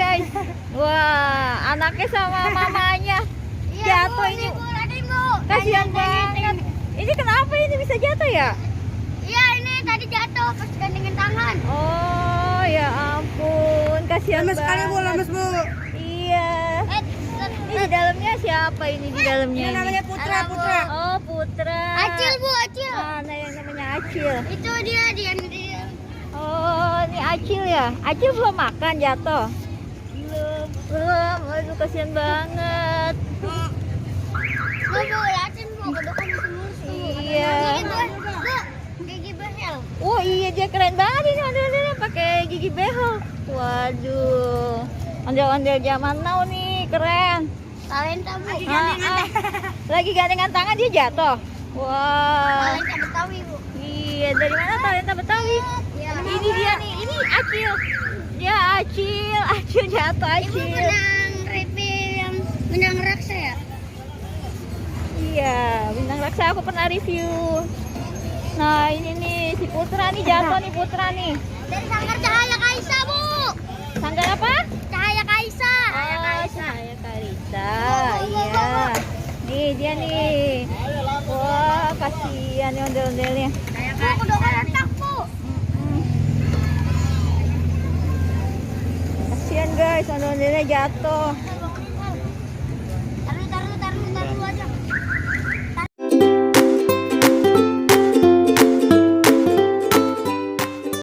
guys. Wah, anaknya sama mamanya jatuh ini. Kasihan banget. Ini kenapa ini bisa jatuh ya? Iya, ini tadi jatuh pas gandengan tangan. Oh, ya ampun. Kasihan Lemes sekali bu, banget. lemes bu. Iya. Ini di dalamnya siapa ini di dalamnya Ini ini? namanya Putra, Putra. Oh, Putra. Acil bu, Acil. Mana yang namanya Acil? Itu dia. Oh, ini Acil ya? Acil belum makan jatuh? Belum. Aduh, kasihan banget. Bu, liatin bu, kedukan mulus. Iya. Gigi behel. Oh iya, dia keren banget ini ondel-ondelnya pakai gigi behel. Waduh. Ondel-ondel zaman now nih, keren. Talenta bu. Lagi gandengan tangan dia jatuh. Wah. Talenta Betawi bu. Iya, dari mana talenta Betawi? Iya. Ini dia nih, ini Acil. Ya Acil jatuh Ibu Acil. menang review yang menang raksa ya? Iya, bintang raksa aku pernah review. Nah ini nih si Putra nih jatuh nih Putra nih. Dari Sanggar Cahaya Kaisa bu. Sanggar apa? Cahaya Kaisa. Oh, saya Karita. Iya. Nih dia nih. Wah, kasihan nih ondel-ondelnya. Bu, kedukan retak bu. Kasihan guys, ondel-ondelnya jatuh.